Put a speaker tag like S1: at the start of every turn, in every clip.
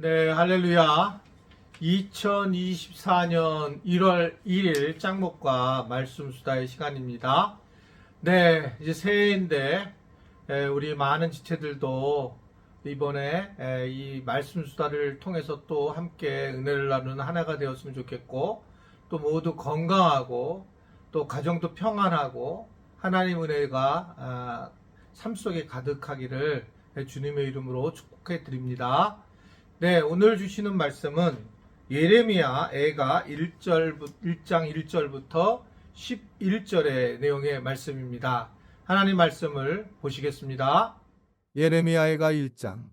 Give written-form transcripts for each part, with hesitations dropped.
S1: 네, 할렐루야. 2024년 1월 1일 짱목과 말씀 수다의 시간입니다. 네, 이제 새해인데 우리 많은 지체들도 이번에 이 말씀 수다를 통해서 또 함께 은혜를 나누는 하나가 되었으면 좋겠고, 또 모두 건강하고 또 가정도 평안하고 하나님 은혜가 삶 속에 가득하기를 주님의 이름으로 축복해 드립니다. 네, 오늘 주시는 말씀은 예레미야 애가 1장 1절부터 11절의 내용의 말씀입니다. 하나님 말씀을 보시겠습니다.
S2: 예레미야 애가 1장.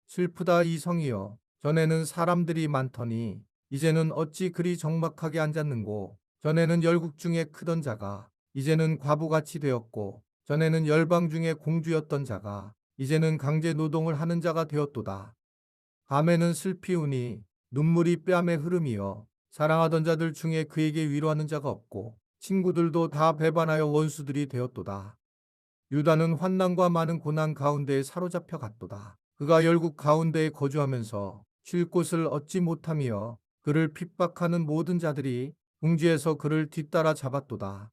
S2: 슬프다 이 성이여, 전에는 사람들이 많더니 이제는 어찌 그리 적막하게 앉았는고. 전에는 열국 중에 크던 자가 이제는 과부같이 되었고, 전에는 열방 중에 공주였던 자가 이제는 강제 노동을 하는 자가 되었도다. 밤에는 슬피우니 눈물이 뺨에 흐름이여, 사랑하던 자들 중에 그에게 위로하는 자가 없고 친구들도 다 배반하여 원수들이 되었도다. 유다는 환난과 많은 고난 가운데에 사로잡혀 갔도다. 그가 열국 가운데에 거주하면서 쉴 곳을 얻지 못하며 그를 핍박하는 모든 자들이 궁지에서 그를 뒤따라 잡았도다.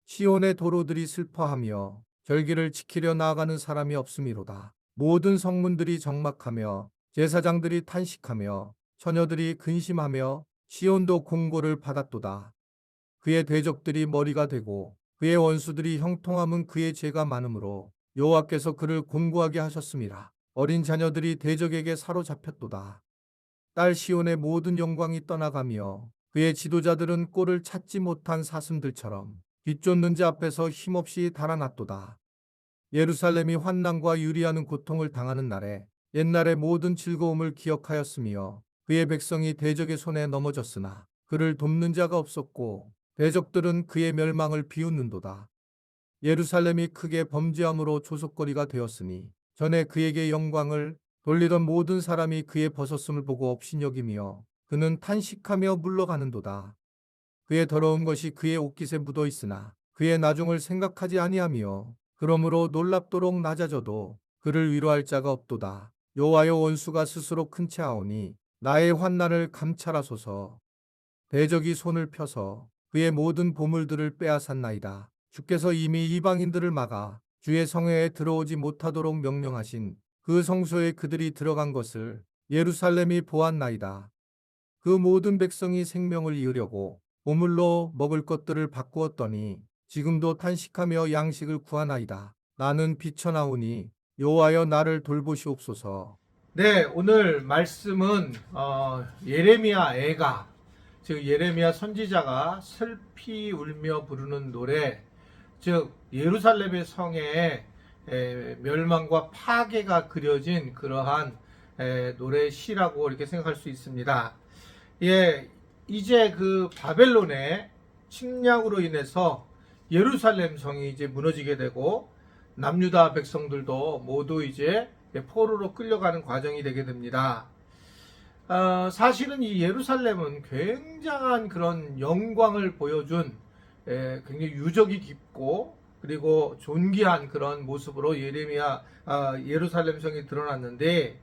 S2: 시온의 도로들이 슬퍼하며 절기를 지키려 나아가는 사람이 없음이로다. 모든 성문들이 적막하며 제사장들이 탄식하며 처녀들이 근심하며 시온도 공고를 받았도다. 그의 대적들이 머리가 되고 그의 원수들이 형통함은 그의 죄가 많으므로 여호와께서 그를 곤고하게 하셨음이라. 어린 자녀들이 대적에게 사로잡혔도다. 딸 시온의 모든 영광이 떠나가며 그의 지도자들은 꼴을 찾지 못한 사슴들처럼 뒤쫓는 자 앞에서 힘없이 달아났도다. 예루살렘이 환난과 유리하는 고통을 당하는 날에 옛날의 모든 즐거움을 기억하였으며 그의 백성이 대적의 손에 넘어졌으나 그를 돕는 자가 없었고 대적들은 그의 멸망을 비웃는도다. 예루살렘이 크게 범죄함으로 조속거리가 되었으니 전에 그에게 영광을 돌리던 모든 사람이 그의 벗었음을 보고 업신여기며 그는 탄식하며 물러가는도다. 그의 더러운 것이 그의 옷깃에 묻어 있으나 그의 나중을 생각하지 아니하며 그러므로 놀랍도록 낮아져도 그를 위로할 자가 없도다. 여호와여, 원수가 스스로 큰 채하오니 나의 환난을 감찰하소서. 대적이 손을 펴서 그의 모든 보물들을 빼앗았나이다. 주께서 이미 이방인들을 막아 주의 성회에 들어오지 못하도록 명령하신 그 성소에 그들이 들어간 것을 예루살렘이 보았나이다. 그 모든 백성이 생명을 이으려고 보물로 먹을 것들을 바꾸었더니 지금도 탄식하며 양식을 구하나이다. 나는 비쳐나오니 여호와여, 나를 돌보시옵소서.
S1: 네, 오늘 말씀은 예레미야 애가, 즉 예레미야 선지자가 슬피 울며 부르는 노래, 즉 예루살렘의 성의 멸망과 파괴가 그려진 그러한 노래 시라고 이렇게 생각할 수 있습니다. 예, 이제 그 바벨론의 침략으로 인해서 예루살렘 성이 이제 무너지게 되고 남유다 백성들도 모두 이제 포로로 끌려가는 과정이 되게 됩니다. 사실은 이 예루살렘은 굉장한 그런 영광을 보여준 굉장히 유적이 깊고 그리고 존귀한 그런 모습으로 예루살렘 성이 드러났는데,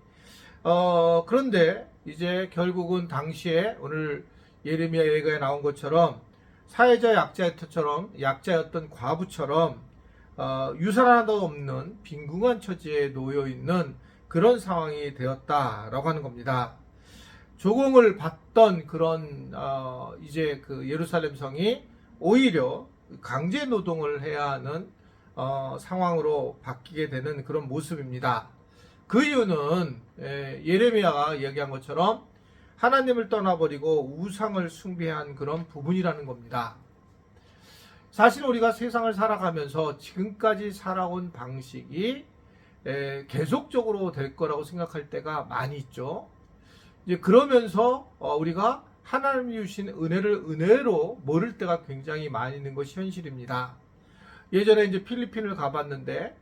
S1: 그런데 이제 결국은 당시에 오늘 예레미야 예가에 나온 것처럼 사회자 약자였던 과부처럼 유산 하나도 없는 빈궁한 처지에 놓여 있는 그런 상황이 되었다라고 하는 겁니다. 조공을 받던 그런 이제 그 예루살렘 성이 오히려 강제 노동을 해야 하는 상황으로 바뀌게 되는 그런 모습입니다. 그 이유는 예레미야가 이야기한 것처럼 하나님을 떠나버리고 우상을 숭배한 그런 부분이라는 겁니다. 사실 우리가 세상을 살아가면서 지금까지 살아온 방식이 계속적으로 될 거라고 생각할 때가 많이 있죠. 이제 그러면서 우리가 하나님이 주신 은혜를 은혜로 모를 때가 굉장히 많이 있는 것이 현실입니다. 예전에 이제 필리핀을 가봤는데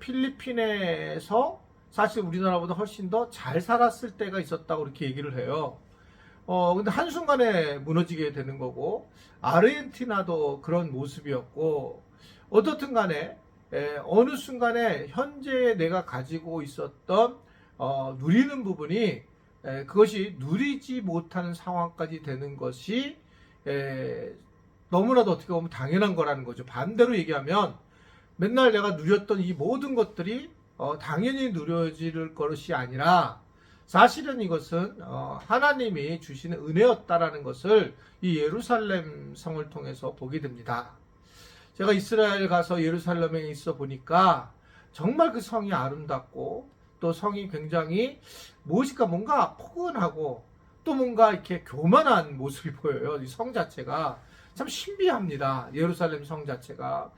S1: 필리핀에서 사실 우리나라보다 훨씬 더 잘 살았을 때가 있었다고 이렇게 얘기를 해요. 근데 한순간에 무너지게 되는 거고, 아르헨티나도 그런 모습이었고, 어떻든 간에, 어느 순간에 현재 내가 가지고 있었던 누리는 부분이 그것이 누리지 못하는 상황까지 되는 것이 너무나도 어떻게 보면 당연한 거라는 거죠. 반대로 얘기하면 맨날 내가 누렸던 이 모든 것들이 당연히 누려질 것이 아니라 사실은 이것은 하나님이 주시는 은혜였다라는 것을 이 예루살렘 성을 통해서 보게 됩니다. 제가 이스라엘 가서 예루살렘에 있어 보니까 정말 그 성이 아름답고 또 성이 굉장히 무엇일까 뭔가 포근하고 또 뭔가 이렇게 교만한 모습이 보여요. 이 성 자체가 참 신비합니다. 예루살렘 성 자체가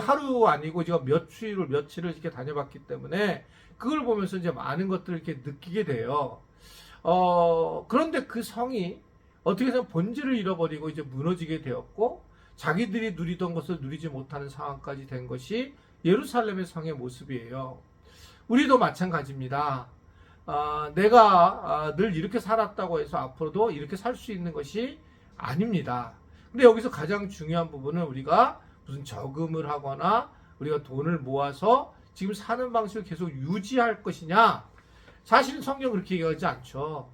S1: 하루 아니고 제가 며칠을 이렇게 다녀봤기 때문에 그걸 보면서 이제 많은 것들을 이렇게 느끼게 돼요. 그런데 그 성이 어떻게 해서 본질을 잃어버리고 이제 무너지게 되었고 자기들이 누리던 것을 누리지 못하는 상황까지 된 것이 예루살렘의 성의 모습이에요. 우리도 마찬가지입니다. 내가 늘 이렇게 살았다고 해서 앞으로도 이렇게 살 수 있는 것이 아닙니다. 근데 여기서 가장 중요한 부분은 우리가 무슨 저금을 하거나 우리가 돈을 모아서 지금 사는 방식을 계속 유지할 것이냐? 사실은 성경은 그렇게 얘기하지 않죠.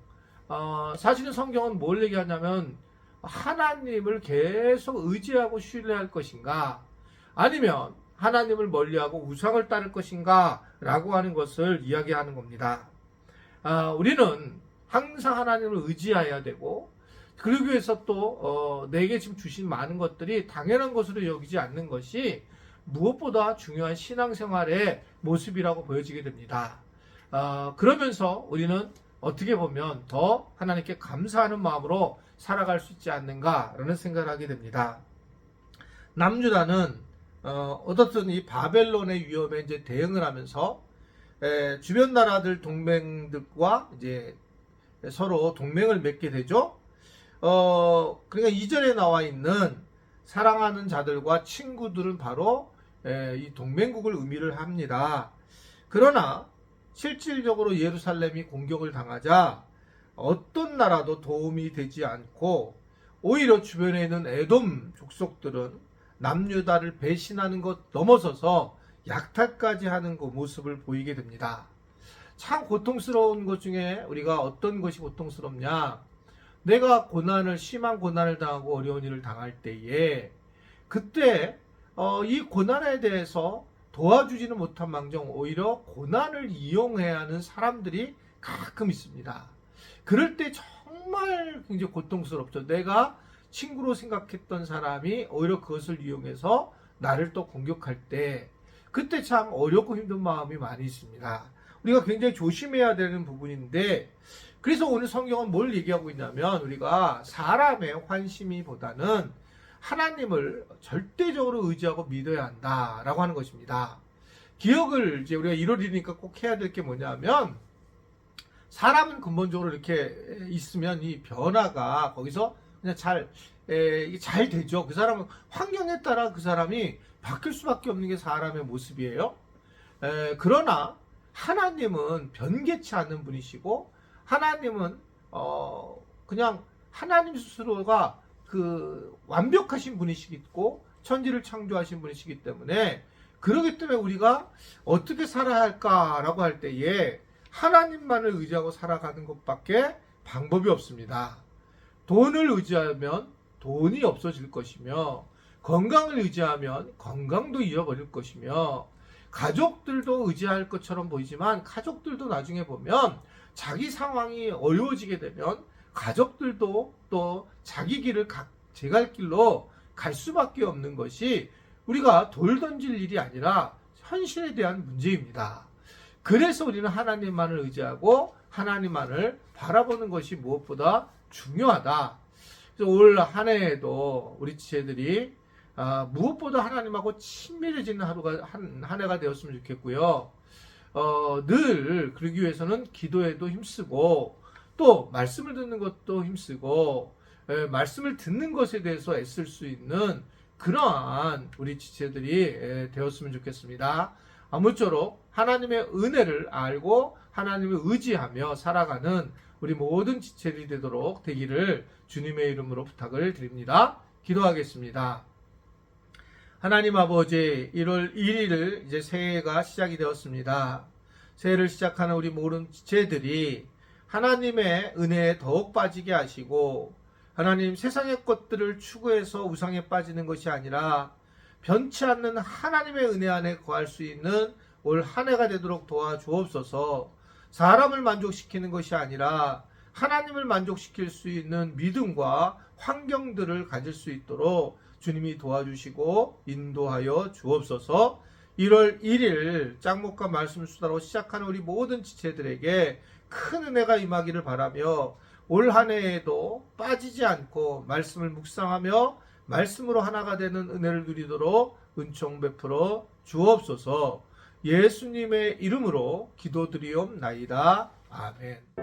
S1: 사실은 성경은 뭘 얘기하냐면 하나님을 계속 의지하고 신뢰할 것인가? 아니면 하나님을 멀리하고 우상을 따를 것인가? 라고 하는 것을 이야기하는 겁니다. 우리는 항상 하나님을 의지해야 되고 그러기 위해서 또 내게 지금 주신 많은 것들이 당연한 것으로 여기지 않는 것이 무엇보다 중요한 신앙생활의 모습이라고 보여지게 됩니다. 그러면서 우리는 어떻게 보면 더 하나님께 감사하는 마음으로 살아갈 수 있지 않는가라는 생각을 하게 됩니다. 남유다는 어떻든 이 바벨론의 위험에 이제 대응을 하면서 주변 나라들 동맹들과 이제 서로 동맹을 맺게 되죠. 그러니까 이전에 나와 있는 사랑하는 자들과 친구들은 바로 이 동맹국을 의미를 합니다. 그러나 실질적으로 예루살렘이 공격을 당하자 어떤 나라도 도움이 되지 않고 오히려 주변에 있는 에돔 족속들은 남유다를 배신하는 것 넘어서서 약탈까지 하는 그 모습을 보이게 됩니다. 참 고통스러운 것 중에 우리가 어떤 것이 고통스럽냐? 내가 심한 고난을 당하고 어려운 일을 당할 때에 그때 이 고난에 대해서 도와주지는 못한 망정 오히려 고난을 이용해야 하는 사람들이 가끔 있습니다. 그럴 때 정말 굉장히 고통스럽죠. 내가 친구로 생각했던 사람이 오히려 그것을 이용해서 나를 또 공격할 때 그때 참 어렵고 힘든 마음이 많이 있습니다. 우리가 굉장히 조심해야 되는 부분인데 그래서 오늘 성경은 뭘 얘기하고 있냐면 우리가 사람의 환심이보다는 하나님을 절대적으로 의지하고 믿어야 한다라고 하는 것입니다. 기억을 이제 우리가 1월이니까 꼭 해야 될 게 뭐냐면 사람은 근본적으로 이렇게 있으면 이 변화가 거기서 그냥 잘 되죠. 그 사람은 환경에 따라 그 사람이 바뀔 수밖에 없는 게 사람의 모습이에요. 그러나 하나님은 변개치 않는 분이시고 하나님은 그냥 하나님 스스로가 그 완벽하신 분이시고 천지를 창조하신 분이시기 때문에 그렇기 때문에 우리가 어떻게 살아야 할까라고 할 때에 하나님만을 의지하고 살아가는 것밖에 방법이 없습니다. 돈을 의지하면 돈이 없어질 것이며 건강을 의지하면 건강도 잃어버릴 것이며 가족들도 의지할 것처럼 보이지만 가족들도 나중에 보면 자기 상황이 어려워지게 되면 가족들도 또 자기 길을 제 갈 길로 갈 수밖에 없는 것이 우리가 돌 던질 일이 아니라 현실에 대한 문제입니다. 그래서 우리는 하나님만을 의지하고 하나님만을 바라보는 것이 무엇보다 중요하다. 그래서 올 한 해에도 우리 지체들이 무엇보다 하나님하고 친밀해지는 한 해가 되었으면 좋겠고요. 늘 그러기 위해서는 기도에도 힘쓰고 또 말씀을 듣는 것도 힘쓰고 말씀을 듣는 것에 대해서 애쓸 수 있는 그러한 우리 지체들이 되었으면 좋겠습니다. 아무쪼록 하나님의 은혜를 알고 하나님을 의지하며 살아가는 우리 모든 지체들이 되기를 주님의 이름으로 부탁을 드립니다. 기도하겠습니다. 하나님 아버지, 1월 1일을 이제 새해가 시작이 되었습니다. 새해를 시작하는 우리 모든 지체들이 하나님의 은혜에 더욱 빠지게 하시고, 하나님 세상의 것들을 추구해서 우상에 빠지는 것이 아니라 변치 않는 하나님의 은혜 안에 거할 수 있는 올 한 해가 되도록 도와주옵소서. 사람을 만족시키는 것이 아니라 하나님을 만족시킬 수 있는 믿음과 환경들을 가질 수 있도록 주님이 도와주시고 인도하여 주옵소서. 1월 1일 짱목과 말씀 수다로 시작하는 우리 모든 지체들에게 큰 은혜가 임하기를 바라며, 올 한 해에도 빠지지 않고 말씀을 묵상하며 말씀으로 하나가 되는 은혜를 누리도록 은총 베풀어 주옵소서. 예수님의 이름으로 기도드리옵나이다. 아멘.